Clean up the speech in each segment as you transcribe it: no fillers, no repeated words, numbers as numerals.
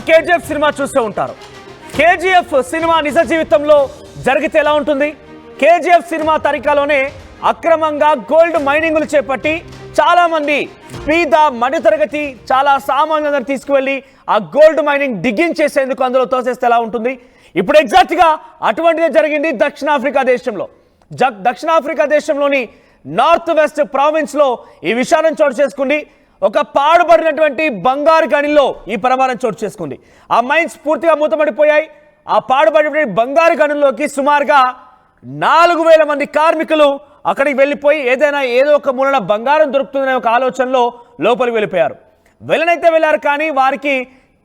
KGF cinema చూస్తూ ఉంటారు. KGF cinema నిజ జీవితంలో జరిగితే ఎలా ఉంటుంది? కేజీఎఫ్ సినిమా తరికాలోనే అక్రమంగా గోల్డ్ మైనింగ్లు చేపట్టి చాలా మంది పేద మధ్యతరగతి చాలా సామాన్యులను తీసుకువెళ్ళి ఆ గోల్డ్ మైనింగ్ డిగ్గింగ్ చేసేందుకు అందులో తోసేస్తే ఎలా ఉంటుంది? ఇప్పుడు ఎగ్జాక్ట్గా అటువంటిదే జరిగింది దక్షిణాఫ్రికా దేశంలో. దక్షిణాఫ్రికా దేశంలోని నార్త్ వెస్ట్ ప్రావిన్స్లో ఈ విషాదం చోటు చేసుకుంది. ఒక పాడుబడినటువంటి బంగారు గనిలో ఈ ప్రమాదం చోటు చేసుకుంది. ఆ మైన్స్ పూర్తిగా మూతపడిపోయాయి. ఆ పాడుబడినటువంటి బంగారు గనుల్లోకి సుమారుగా 4000 మంది కార్మికులు అక్కడికి వెళ్ళిపోయి ఏదో ఒక మూలన బంగారం దొరుకుతుందనే ఒక ఆలోచనలో లోపలికి వెళ్ళిపోయారు. వెళ్ళారు కానీ వారికి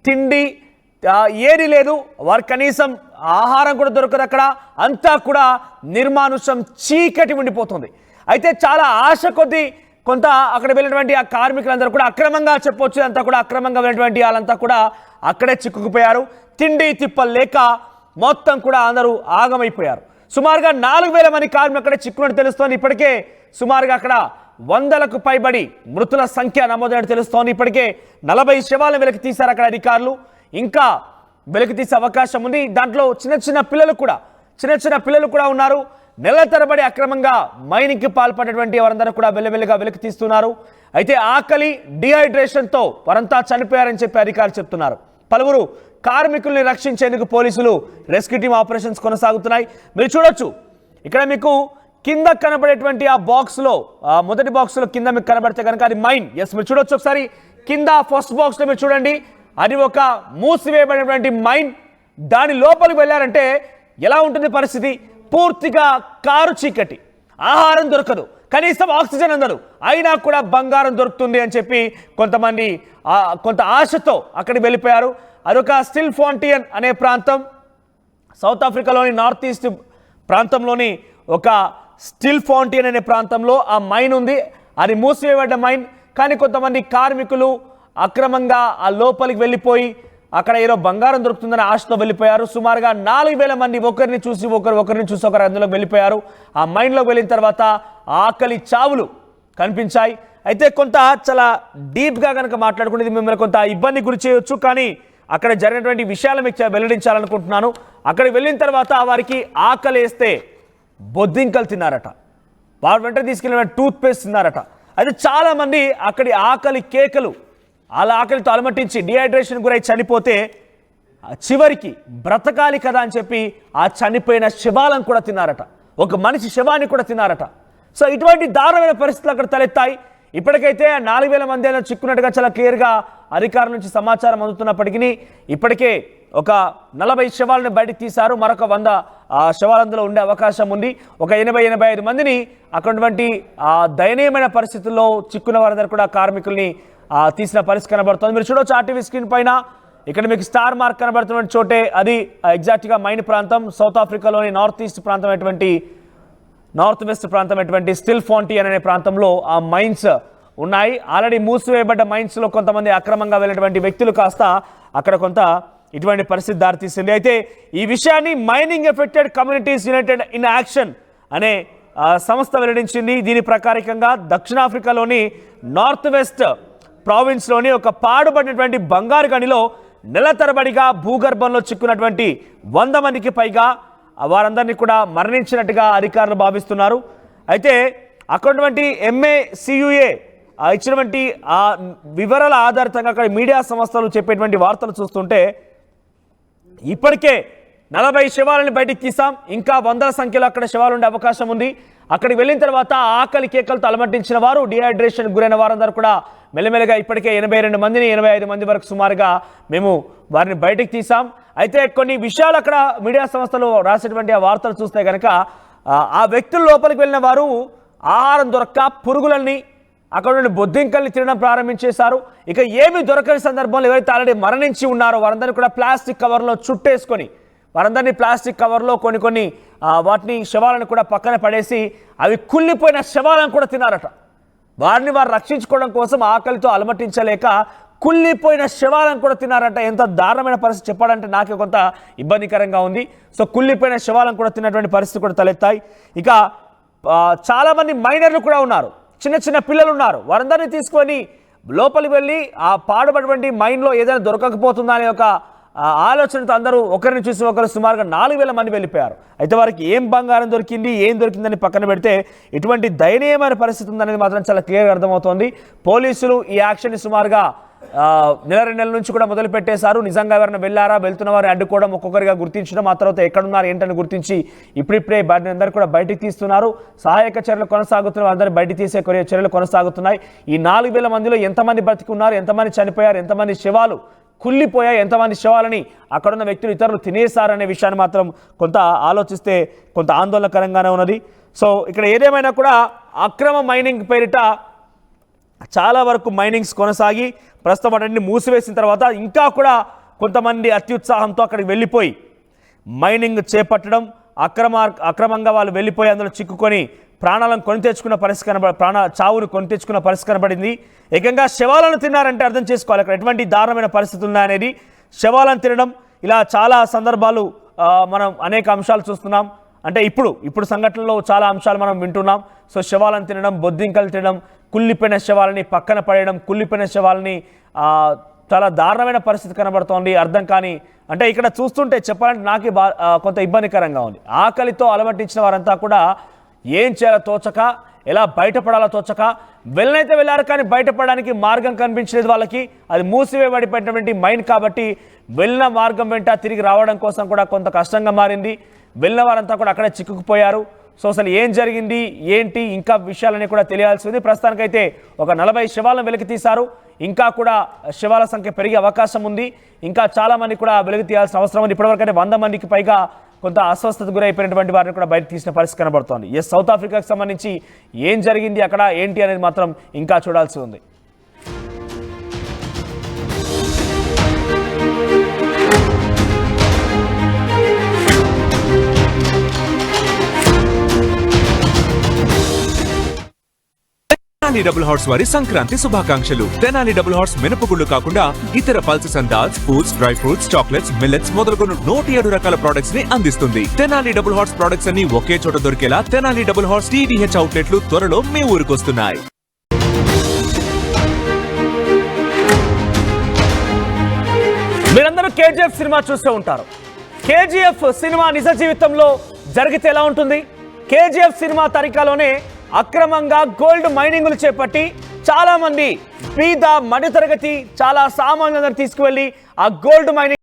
తిండి ఏది లేదు, వారికి కనీసం ఆహారం కూడా దొరకదు. అక్కడ అంతా కూడా నిర్మానుషం, చీకటి ఉండిపోతుంది. అయితే చాలా ఆశ కొద్దీ కొంత అక్కడ వెళ్ళినటువంటి ఆ కార్మికులందరూ కూడా అక్రమంగా చెప్పొచ్చు, అంతా కూడా అక్రమంగా వెళ్ళినటువంటి వాళ్ళంతా కూడా అక్కడే చిక్కుకుపోయారు. తిండి తిప్పలు లేక మొత్తం కూడా అందరూ ఆగమైపోయారు. సుమారుగా 4000 మంది కార్మికులు అక్కడే చిక్కున్నట్టు తెలుస్తోంది. ఇప్పటికే సుమారుగా అక్కడ 100లకు పైబడి మృతుల సంఖ్య నమోదైనట్టు తెలుస్తోంది. ఇప్పటికే 40 శవాలను వెలికి తీశారు అక్కడ అధికారులు. ఇంకా వెలికి తీసే అవకాశం ఉంది. దాంట్లో చిన్న పిల్లలు కూడా ఉన్నారు. నెల తరబడి అక్రమంగా మైనింగ్కి పాల్పడినటువంటి వారందరూ కూడా వెల్లవెల్లగా వెలికి తీస్తున్నారు. అయితే ఆకలి, డిహైడ్రేషన్తో వారంతా చనిపోయారని చెప్పి అధికారులు చెప్తున్నారు. పలువురు కార్మికుల్ని రక్షించేందుకు పోలీసులు రెస్క్యూ టీమ్ ఆపరేషన్స్ కొనసాగుతున్నాయి. మీరు చూడొచ్చు ఇక్కడ మీకు కింద కనబడేటువంటి ఆ బాక్స్లో, మొదటి బాక్స్లో కింద మీకు కనబడితే కనుక అది మైన్. ఎస్, మీరు చూడొచ్చు ఒకసారి కింద ఫస్ట్ బాక్స్లో మీరు చూడండి. అది ఒక మూసివేయబడినటువంటి మైన్. దాని లోపలికి వెళ్ళారంటే ఎలా ఉంటుంది పరిస్థితి? పూర్తిగా కారు చీకటి, ఆహారం దొరకదు, కనీసం ఆక్సిజన్ అందదు. అయినా కూడా బంగారం దొరుకుతుంది అని చెప్పి కొంతమంది కొంత ఆశతో అక్కడికి వెళ్ళిపోయారు. అదొక స్టిల్ ఫాంటియన్ అనే ప్రాంతం, సౌత్ ఆఫ్రికాలోని నార్త్ ఈస్ట్ ప్రాంతంలోని ఒక స్టిల్ ఫాంటియన్ అనే ప్రాంతంలో ఆ మైన్ ఉంది. అది మూసివేయబడ్డ మైన్. కానీ కొంతమంది కార్మికులు అక్రమంగా ఆ లోపలికి వెళ్ళిపోయి అక్కడ ఏదో బంగారం దొరుకుతుందని ఆశతో వెళ్ళిపోయారు. సుమారుగా 4000 మంది ఒకరిని చూసి ఒకరు అందులో వెళ్ళిపోయారు. ఆ మైన్లో వెళ్ళిన తర్వాత ఆకలి చావులు కనిపించాయి. అయితే కొంత చాలా డీప్గా కనుక మాట్లాడుకునేది మిమ్మల్ని కొంత ఇబ్బంది గురి చేయవచ్చు. కానీ అక్కడ జరిగినటువంటి విషయాలు మీకు వెల్లడించాలనుకుంటున్నాను. అక్కడికి వెళ్ళిన తర్వాత వారికి ఆకలి వేస్తే బొద్దింకలు తిన్నారట, వారు వెంటనే తీసుకెళ్ళిన టూత్ పేస్ట్ తిన్నారట. అయితే చాలామంది అక్కడి ఆకలి కేకలు, అలా ఆకలితో అలమటించి డిహైడ్రేషన్ గురై చనిపోతే చివరికి బ్రతకాలి కదా అని చెప్పి ఆ చనిపోయిన శవాలను కూడా తిన్నారట, ఒక మనిషి శవాన్ని కూడా తిన్నారట. సో ఇటువంటి దారుణమైన పరిస్థితులు అక్కడ తలెత్తాయి. ఇప్పటికైతే 4000 మంది అయినా చిక్కున్నట్టుగా చాలా క్లియర్గా అధికారుల నుంచి సమాచారం అందుతున్నప్పటికీ ఇప్పటికే ఒక 40 శవాలను బయటకు తీశారు. మరొక 100 శవాలు అందులో ఉండే అవకాశం ఉంది. ఒక 80-85 మందిని అక్కడటువంటి దయనీయమైన పరిస్థితుల్లో చిక్కున్న వారందరూ కూడా కార్మికుల్ని తీసిన పరిస్థితి కనబడుతుంది. మీరు చూడవచ్చు ఆర్టీవీ స్క్రీన్ పైన ఇక్కడ మీకు స్టార్ మార్క్ కనబడుతున్న చోటే అది ఎగ్జాక్ట్గా మైన్ ప్రాంతం. సౌత్ ఆఫ్రికాలోని నార్త్ వెస్ట్ ప్రాంతం అటువంటి స్టిల్ ఫాంటియన్ అనే ప్రాంతంలో ఆ మైన్స్ ఉన్నాయి. ఆల్రెడీ మూసివేయబడ్డ మైన్స్లో కొంతమంది అక్రమంగా వెళ్ళినటువంటి వ్యక్తులు కాస్త అక్కడ కొంత ఇటువంటి పరిస్థితి దారితీసింది. అయితే ఈ విషయాన్ని mining affected communities United in action అనే సంస్థ వెల్లడించింది. దీని ప్రకారికంగా దక్షిణాఫ్రికాలోని నార్త్ వెస్ట్ ప్రావిన్స్లోని ఒక పాడుబడినటువంటి బంగారు గనిలో నెల తరబడిగా భూగర్భంలో చిక్కున్నటువంటి 100 మందికి పైగా వారందరినీ కూడా మరణించినట్టుగా అధికారులు భావిస్తున్నారు. అయితే అక్కడటువంటి MACUA ఇచ్చినటువంటి ఆ వివరాల ఆధారితంగా అక్కడ మీడియా సంస్థలు చెప్పేటువంటి వార్తలు చూస్తుంటే ఇప్పటికే 40 శవాలను బయటికి తీసాం, ఇంకా 100ల సంఖ్యలో అక్కడ శవాలు ఉండే అవకాశం ఉంది. అక్కడికి వెళ్ళిన తర్వాత ఆకలి కేకలతో అలమటించిన వారు, డిహైడ్రేషన్ గురైన వారందరూ కూడా మెల్లమెల్లగా ఇప్పటికే 82 మందిని 85 మంది వరకు సుమారుగా మేము వారిని బయటకు తీసాం. అయితే కొన్ని విషయాలు అక్కడ మీడియా సంస్థలు రాసేటువంటి ఆ వార్తలు చూస్తే కనుక ఆ వ్యక్తుల లోపలికి వెళ్ళిన వారు ఆహారం దొరక్క పురుగులన్నీ అక్కడ నుండి బొద్దింకల్ని తినడం ప్రారంభించేశారు. ఇక ఏమి దొరకని సందర్భంలో ఎవరైతే ఆల్రెడీ మరణించి ఉన్నారో వారందరినీ కూడా ప్లాస్టిక్ కవర్లో చుట్టేసుకొని వారందరినీ ప్లాస్టిక్ కవర్లో కొన్ని వాటిని శవాలను కూడా పక్కన పడేసి అవి కుళ్ళిపోయిన శవాలను కూడా తినారట. వారిని వారు రక్షించుకోవడం కోసం ఆకలితో అలమటించలేక కుళ్ళిపోయిన శవాలను కూడా తినారంట. ఎంత దారుణమైన పరిస్థితి చెప్పాలంటే నాకే కొంత ఇబ్బందికరంగా ఉంది. సో కుళ్ళిపోయిన శవాలను కూడా తిన్నటువంటి పరిస్థితి కూడా తలెత్తాయి. ఇక చాలామంది మైనర్లు కూడా ఉన్నారు, చిన్న పిల్లలు ఉన్నారు. వారందరినీ తీసుకొని లోపలికి వెళ్ళి ఆ పాడుబడినటువంటి మైన్లో ఏదైనా దొరకకపోతుందా అనే ఒక ఆలోచనతో అందరూ ఒకరిని చూసి ఒకరు సుమారుగా 4,000 మంది వెళ్ళిపోయారు. అయితే వారికి ఏం బంగారం దొరికింది, ఏం దొరికిందని పక్కన పెడితే ఇటువంటి దయనీయమైన పరిస్థితి ఉందనేది మాత్రం చాలా క్లియర్గా అర్థమవుతోంది. పోలీసులు ఈ యాక్షన్ని సుమారుగా నెల 2 నెలల నుంచి కూడా మొదలు పెట్టేశారు. నిజంగా ఎవరైనా వెళ్ళారా, వెళ్తున్న వారిని అడ్డుకోవడం, ఒక్కొక్కరిగా గుర్తించడం, ఆ తర్వాత ఎక్కడున్నారు ఏంటని గుర్తించి ఇప్పుడిప్పుడే అందరూ కూడా బయటికి తీస్తున్నారు. సహాయక చర్యలు కొనసాగుతున్నారు, అందరూ బయటికి తీసే చర్యలు కొనసాగుతున్నాయి. ఈ 4,000 మందిలో ఎంతమంది బతికున్నారు, ఎంతమంది చనిపోయారు, ఎంతమంది శవాలు కుళ్ళిపోయాయి, ఎంతమంది శవాలని అక్కడున్న వ్యక్తులు ఇతరులు తినేశారనే విషయాన్ని మాత్రం కొంత ఆలోచిస్తే కొంత ఆందోళనకరంగానే ఉన్నది. సో ఇక్కడ ఏదేమైనా కూడా అక్రమ మైనింగ్ పేరిట చాలా వరకు మైనింగ్స్ కొనసాగి ప్రస్తుతం వాటిని మూసివేసిన తర్వాత ఇంకా కూడా కొంతమంది అత్యుత్సాహంతో అక్కడికి వెళ్ళిపోయి మైనింగ్ చేపట్టడం, అక్రమంగా వాళ్ళు వెళ్ళిపోయి అందులో చిక్కుకొని ప్రాణాలను కొని తెచ్చుకున్న పరిస్థితి చావును కొని తెచ్చుకున్న పరిస్థితి కనబడింది. ఏకంగా శవాలను తిన్నారంటే అర్థం చేసుకోవాలి అక్కడ ఎటువంటి దారుణమైన పరిస్థితి ఉందా అనేది. శవాలను తినడం ఇలా చాలా సందర్భాలు మనం అనేక అంశాలు చూస్తున్నాం. అంటే ఇప్పుడు సంఘటనలో చాలా అంశాలు మనం వింటున్నాం. సో శవాలను తినడం, బొద్దింకలు తినడం, కుళ్ళిపోయిన శవాలని పక్కన పడేయడం, కుళ్ళిపోయిన శవాలని చాలా దారుణమైన పరిస్థితి కనబడుతోంది. అర్థం కాని అంటే ఇక్కడ చూస్తుంటే చెప్పాలంటే నాకే కొంత ఇబ్బందికరంగా ఉంది. ఆకలితో అలమటించిన వారంతా కూడా ఏం చేయాలో తోచక, ఎలా బయటపడాలో తోచక వెళ్ళనైతే వెళ్ళారు, కానీ బయటపడడానికి మార్గం కనిపించలేదు వాళ్ళకి. అది మూసివేయబడిపోయినటువంటి మైండ్ కాబట్టి వెళ్ళిన మార్గం వెంట తిరిగి రావడం కోసం కూడా కొంత కష్టంగా మారింది. వెళ్ళిన వారంతా కూడా అక్కడే చిక్కుకుపోయారు. సో అసలు ఏం జరిగింది ఏంటి ఇంకా విషయాలన్నీ కూడా తెలియాల్సి ఉంది. ప్రస్తుతానికైతే ఒక 40 శవాలను వెలికి తీశారు. ఇంకా కూడా శవాల సంఖ్య పెరిగే అవకాశం ఉంది. ఇంకా చాలామంది కూడా వెలికి తీయాల్సిన అవసరం ఉంది. ఇప్పటివరకు అయితే 100 మందికి పైగా కొంత అస్వస్థత గురైపోయినటువంటి వారిని కూడా బయట తీసిన పరిస్థితి కనబడుతోంది. సౌత్ ఆఫ్రికాకు సంబంధించి ఏం జరిగింది అక్కడ ఏంటి అనేది మాత్రం ఇంకా చూడాల్సి ఉంది. తెనాలి డబుల్ హార్స్ వారి సంక్రాంతి శుభాకాంక్షలు. తెనాలి డబుల్ హార్స్ మినపగుళ్ళు కాకుండా ఇతర pulses and dals, foods, dry fruits, chocolates, millets మొదలుకొని 107 రకాల ప్రొడక్ట్స్ ని అందిస్తుంది. తెనాలి డబుల్ హార్స్ ప్రొడక్ట్స్ అన్ని ఒకే చోట దొరికేలా తెనాలి డబుల్ హార్స్ TDH అవుట్లెట్లు త్వరలో మీ ఊరికొస్తున్నాయి. మీరందరూ KGF సినిమా చూస్తూ ఉంటారు. KGF సినిమా నిజ జీవితంలో జరిగితే ఎలా ఉంటుంది? KGF సినిమా తరికాలోనే అక్రమంగా గోల్డ్ మైనింగ్లు చేపట్టి చాలా మంది పేద మధ్యతరగతి చాలా సామాన్యులందరూ తీసుకువెళ్ళి ఆ గోల్డ్ మైనింగ్